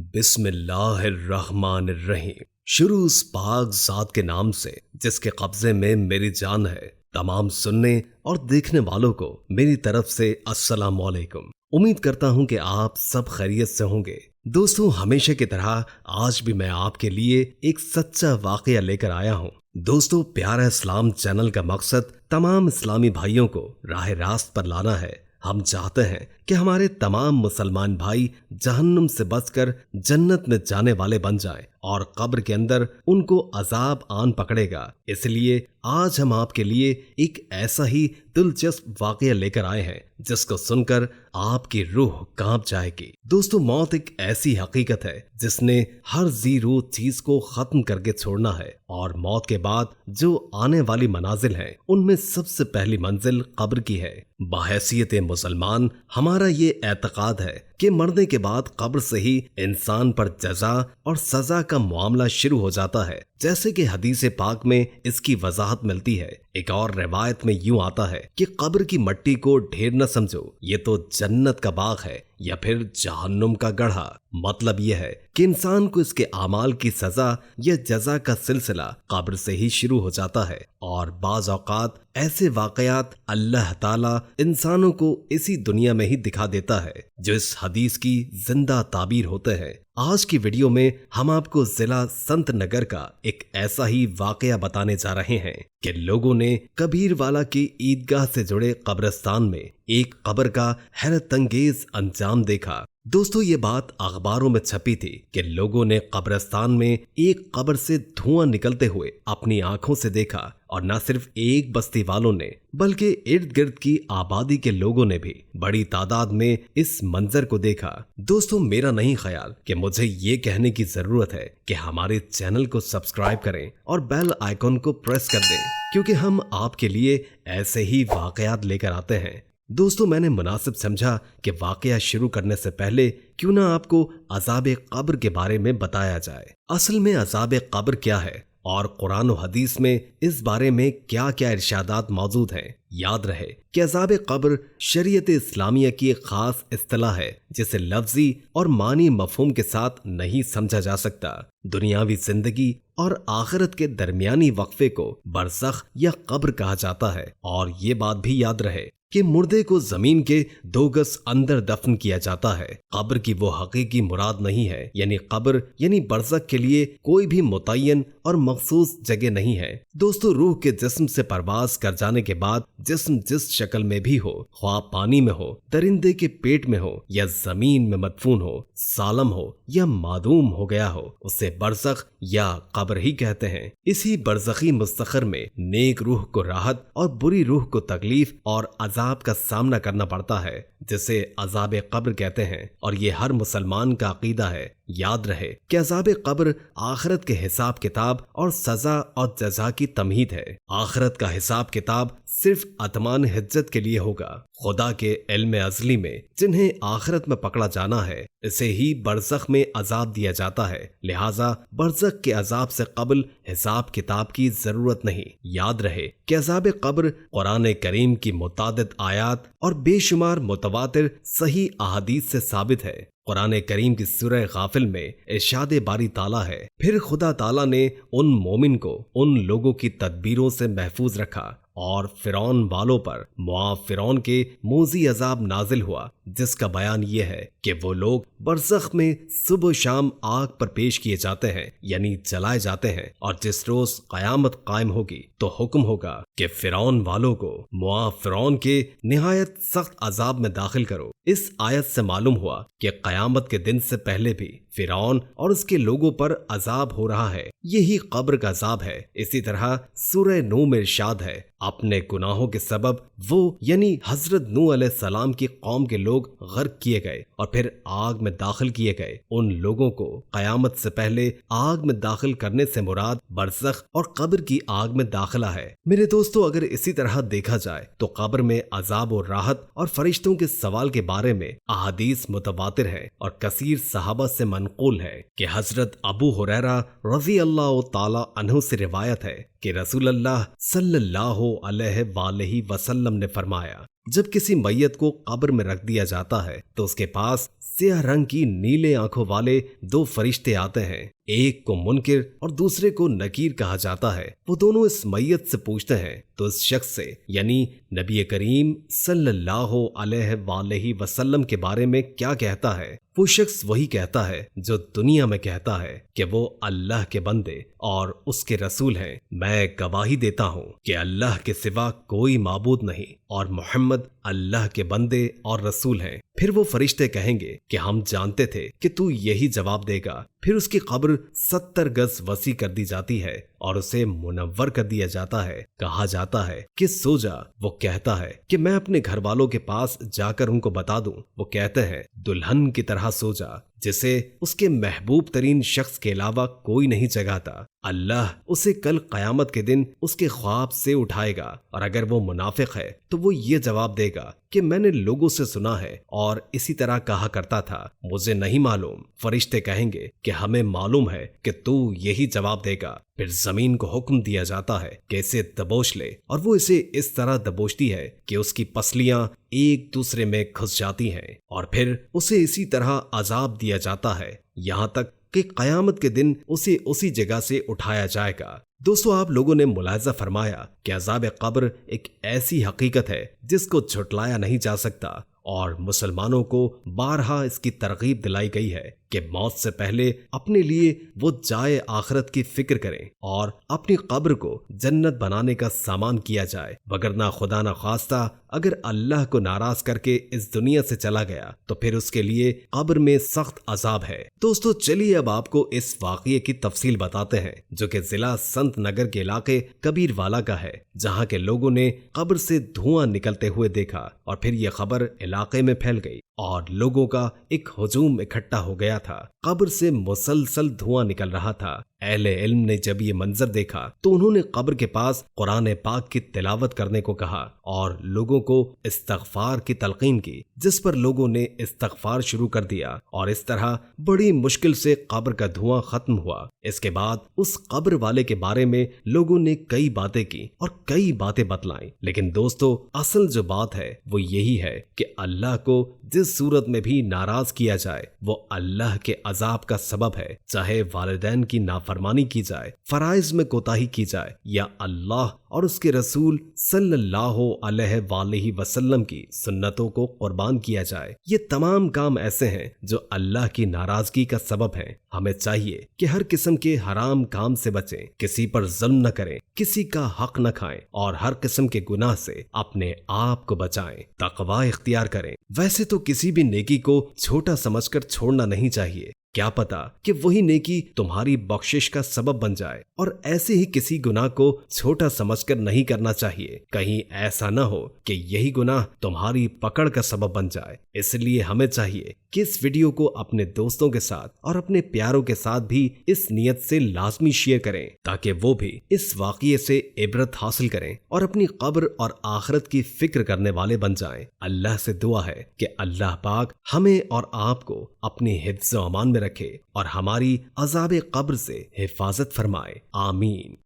بسم اللہ الرحمن الرحیم۔ شروع اس پاک ذات کے نام سے جس کے قبضے میں میری جان ہے۔ تمام سننے اور دیکھنے والوں کو میری طرف سے السلام علیکم۔ امید کرتا ہوں کہ آپ سب خیریت سے ہوں گے۔ دوستو، ہمیشہ کی طرح آج بھی میں آپ کے لیے ایک سچا واقعہ لے کر آیا ہوں۔ دوستو، پیارا اسلام چینل کا مقصد تمام اسلامی بھائیوں کو راہ راست پر لانا ہے۔ ہم چاہتے ہیں کہ ہمارے تمام مسلمان بھائی جہنم سے بچ کر جنت میں جانے والے بن جائیں اور قبر کے اندر ان کو عذاب آن پکڑے گا۔ اس لیے آج ہم آپ کے لیے ایک ایسا ہی دلچسپ واقعہ لے کر آئے ہیں جس کو سن کر آپ کی روح کانپ جائے گی۔ دوستو، موت ایک ایسی حقیقت ہے جس نے ہر ذی روح چیز کو ختم کر کے چھوڑنا ہے، اور موت کے بعد جو آنے والی منازل ہیں ان میں سب سے پہلی منزل قبر کی ہے۔ بحیثیت مسلمان ہمارا یہ اعتقاد ہے کہ مرنے کے بعد قبر سے ہی انسان پر جزا اور سزا کا معاملہ شروع ہو جاتا ہے، جیسے کہ حدیث پاک میں اس کی وضاحت ملتی ہے۔ ایک اور روایت میں یوں آتا ہے کہ قبر کی مٹی کو ڈھیر نہ سمجھو، یہ تو جنت کا باغ ہے یا پھر جہنم کا گڑھا۔ مطلب یہ ہے کہ انسان کو اس کے اعمال کی سزا یا جزا کا سلسلہ قبر سے ہی شروع ہو جاتا ہے، اور بعض اوقات ایسے واقعات اللہ تعالیٰ انسانوں کو اسی دنیا میں ہی دکھا دیتا ہے جو اس حدیث کی زندہ تعبیر ہوتے ہیں۔ آج کی ویڈیو میں ہم آپ کو ضلع سنت نگر کا ایک ایسا ہی واقعہ بتانے جا رہے ہیں کہ لوگوں نے کبیر والا کی عیدگاہ سے جڑے قبرستان میں ایک قبر کا حیرت انگیز انجام دیکھا۔ دوستو، یہ بات اخباروں میں چھپی تھی کہ لوگوں نے قبرستان میں ایک قبر سے دھواں نکلتے ہوئے اپنی آنکھوں سے دیکھا، اور نہ صرف ایک بستی والوں نے بلکہ ارد گرد کی آبادی کے لوگوں نے بھی بڑی تعداد میں اس منظر کو دیکھا۔ دوستو، میرا نہیں خیال کہ مجھے یہ کہنے کی ضرورت ہے کہ ہمارے چینل کو سبسکرائب کریں اور بیل آئیکن کو پریس کر دیں، کیونکہ ہم آپ کے لیے ایسے ہی واقعات لے کر آتے ہیں۔ دوستو، میں نے مناسب سمجھا کہ واقعہ شروع کرنے سے پہلے کیوں نہ آپ کو عذاب قبر کے بارے میں بتایا جائے۔ اصل میں عذاب قبر کیا ہے اور قرآن و حدیث میں اس بارے میں کیا کیا ارشادات موجود ہیں۔ یاد رہے کہ عذاب قبر شریعت اسلامیہ کی ایک خاص اصطلاح ہے جسے لفظی اور معنی مفہوم کے ساتھ نہیں سمجھا جا سکتا۔ دنیاوی زندگی اور آخرت کے درمیانی وقفے کو برزخ یا قبر کہا جاتا ہے، اور یہ بات بھی یاد رہے کہ مردے کو زمین کے 2 گز اندر دفن کیا جاتا ہے۔ قبر کی وہ حقیقی مراد نہیں ہے، یعنی قبر یعنی برزخ کے لیے کوئی بھی متعین اور مخصوص جگہ نہیں ہے۔ دوستو، روح کے جسم سے پرواز کر جانے کے بعد جسم جس شکل میں بھی ہو، خواہ پانی میں ہو، درندے کے پیٹ میں ہو یا زمین میں مدفون ہو، سالم ہو یا معدوم ہو گیا ہو، اسے برزخ یا قبر ہی کہتے ہیں۔ اسی برزخی مستقر میں نیک روح کو راحت اور بری روح کو تکلیف اور عذاب کا سامنا کرنا پڑتا ہے، جسے عذاب قبر کہتے ہیں، اور یہ ہر مسلمان کا عقیدہ ہے۔ یاد رہے کہ عذاب قبر آخرت کے حساب کتاب اور سزا اور جزا کی تمہید ہے۔ آخرت کا حساب کتاب صرف اتمان حجت کے لیے ہوگا۔ خدا کے علم ازلی میں جنہیں آخرت میں پکڑا جانا ہے اسے ہی برزخ میں عذاب دیا جاتا ہے، لہٰذا برزخ کے عذاب سے قبل حساب کتاب کی ضرورت نہیں۔ یاد رہے کہ عذاب قبر قرآن کریم کی متعدد آیات اور بے شمار متواتر صحیح احادیث سے ثابت ہے۔ قرآن کریم کی سورہ غافل میں ارشاد باری تعالیٰ ہے، پھر خدا تعالیٰ نے ان مومن کو ان لوگوں کی تدبیروں سے محفوظ رکھا اور فرعون والوں پر معاف فرعون کے موذی عذاب نازل ہوا، جس کا بیان یہ ہے کہ وہ لوگ برزخ میں صبح و شام آگ پر پیش کیے جاتے ہیں، یعنی جلائے جاتے ہیں، اور جس روز قیامت قائم ہوگی تو حکم ہوگا کہ فرعون والوں کو معاف فرعون کے نہایت سخت عذاب میں داخل کرو۔ اس آیت سے معلوم ہوا کہ قیامت کے دن سے پہلے بھی فرعون اور اس کے لوگوں پر عذاب ہو رہا ہے، یہی قبر کا عذاب ہے۔ اسی طرح سورہ نوح میں ارشاد ہے، اپنے گناہوں کے سبب وہ یعنی حضرت نوح علیہ السلام کی قوم کے لوگ غرق کیے گئے اور پھر آگ میں داخل کیے گئے۔ ان لوگوں کو قیامت سے پہلے آگ میں داخل کرنے سے مراد برزخ اور قبر کی آگ میں داخلہ ہے۔ میرے دوستو، اگر اسی طرح دیکھا جائے تو قبر میں عذاب و راحت اور فرشتوں کے سوال کے بارے میں احادیث متواتر ہے، اور کثیر صحابہ سے منقول ہے کہ حضرت ابو ہریرہ رضی اللہ تعالی عنہ سے روایت ہے کہ رسول اللہ صلی اللہ علیہ وآلہ وسلم نے فرمایا جب کسی میت کو قبر میں رکھ دیا جاتا ہے تو اس کے پاس سیاہ رنگ کی نیلے آنکھوں والے دو فرشتے آتے ہیں، ایک کو منکر اور دوسرے کو نکیر کہا جاتا ہے۔ وہ دونوں اس میت سے پوچھتے ہیں تو اس شخص سے یعنی نبی کریم صلی اللہ علیہ وآلہ وسلم کے بارے میں کیا کہتا ہے؟ وہ شخص وہی کہتا ہے جو دنیا میں کہتا ہے کہ وہ اللہ کے بندے اور اس کے رسول ہیں۔ میں گواہی دیتا ہوں کہ اللہ کے سوا کوئی معبود نہیں اور محمد اللہ کے بندے اور رسول ہیں۔ پھر وہ فرشتے کہیں گے کہ ہم جانتے تھے کہ تو یہی جواب دے گا۔ پھر اس کی قبر 70 گز وسیع کر دی جاتی ہے اور اسے منور کر دیا جاتا ہے۔ کہا جاتا ہے کہ سو جا۔ وہ کہتا ہے کہ میں اپنے گھر والوں کے پاس جا کر ان کو بتا دوں۔ وہ کہتے ہیں دلہن کی طرح سو جا جسے اس کے محبوب ترین شخص کے علاوہ کوئی نہیں جگاتا۔ اللہ اسے کل قیامت کے دن اس کے خواب سے اٹھائے گا اور اگر وہ منافق ہے تو وہ یہ جواب دے گا کہ میں نے لوگوں سے سنا ہے اور اسی طرح کہا کرتا تھا، مجھے نہیں معلوم۔ فرشتے کہیں گے کہ ہمیں معلوم ہے کہ تو یہی جواب دے گا۔ پھر زمین کو حکم دیا جاتا ہے کہ اسے دبوچ لے اور وہ اسے اس طرح دبوچتی ہے کہ اس کی پسلیاں ایک دوسرے میں گھس جاتی ہیں اور پھر اسے اسی طرح عذاب دیا جاتا ہے یہاں تک کہ قیامت کے دن اسے اسی جگہ سے اٹھایا جائے گا۔ دوستو، آپ لوگوں نے ملاحظہ فرمایا کہ عذاب قبر ایک ایسی حقیقت ہے جس کو جھٹلایا نہیں جا سکتا اور مسلمانوں کو بارہا اس کی ترغیب دلائی گئی ہے کہ موت سے پہلے اپنے لیے وہ جائے آخرت کی فکر کریں اور اپنی قبر کو جنت بنانے کا سامان کیا جائے، وگرنہ خدا نہ خواستہ اگر اللہ کو ناراض کر کے اس دنیا سے چلا گیا تو پھر اس کے لیے قبر میں سخت عذاب ہے۔ دوستو چلیے اب آپ کو اس واقعے کی تفصیل بتاتے ہیں جو کہ ضلع سنت نگر کے علاقے کبیر والا کا ہے، جہاں کے لوگوں نے قبر سے دھواں نکلتے ہوئے دیکھا اور پھر یہ خبر علاقے میں پھیل گئی اور لوگوں کا ایک ہجوم اکٹھا ہو گیا تھا۔ قبر سے مسلسل دھواں نکل رہا تھا۔ اہل علم نے جب یہ منظر دیکھا تو انہوں نے قبر کے پاس قرآن پاک کی تلاوت کرنے کو کہا اور لوگوں کو استغفار کی تلقین کی، جس پر لوگوں نے استغفار شروع کر دیا اور اس طرح بڑی مشکل سے قبر کا دھواں ختم ہوا۔ اس کے بعد اس قبر والے کے بارے میں لوگوں نے کئی باتیں کی اور کئی باتیں بتلائیں، لیکن دوستو اصل جو بات ہے وہ یہی ہے کہ اللہ کو جس صورت میں بھی ناراض کیا جائے وہ اللہ کے عذاب کا سبب ہے، چاہے والدین کی نافرمانی کی جائے، فرائض میں کوتاہی کی جائے یا اللہ اور اس کے رسول صلی اللہ علیہ وآلہ وسلم کی سنتوں کو قربان کیا جائے۔ یہ تمام کام ایسے ہیں جو اللہ کی ناراضگی کا سبب ہیں۔ ہمیں چاہیے کہ ہر قسم کے حرام کام سے بچیں، کسی پر ظلم نہ کریں، کسی کا حق نہ کھائیں اور ہر قسم کے گناہ سے اپنے آپ کو بچائیں، تقوی اختیار کریں۔ ویسے تو کسی بھی نیکی کو چھوٹا سمجھ کر چھوڑنا نہیں چاہیے، کیا پتا کہ وہی نیکی تمہاری بخشش کا سبب بن جائے، اور ایسے ہی کسی گناہ کو چھوٹا سمجھ کر نہیں کرنا چاہیے، کہیں ایسا نہ ہو کہ یہی گناہ تمہاری پکڑ کا سبب بن جائے۔ اس لیے ہمیں چاہیے کہ اس ویڈیو کو اپنے دوستوں کے ساتھ اور اپنے پیاروں کے ساتھ بھی اس نیت سے لازمی شیئر کریں تاکہ وہ بھی اس واقعے سے عبرت حاصل کریں اور اپنی قبر اور آخرت کی فکر کرنے والے بن جائیں۔ اللہ سے دعا ہے کہ اللہ پاک ہمیں اور آپ کو اپنی حفظ و امان میں رکھے اور ہماری عذاب قبر سے حفاظت فرمائے، آمین۔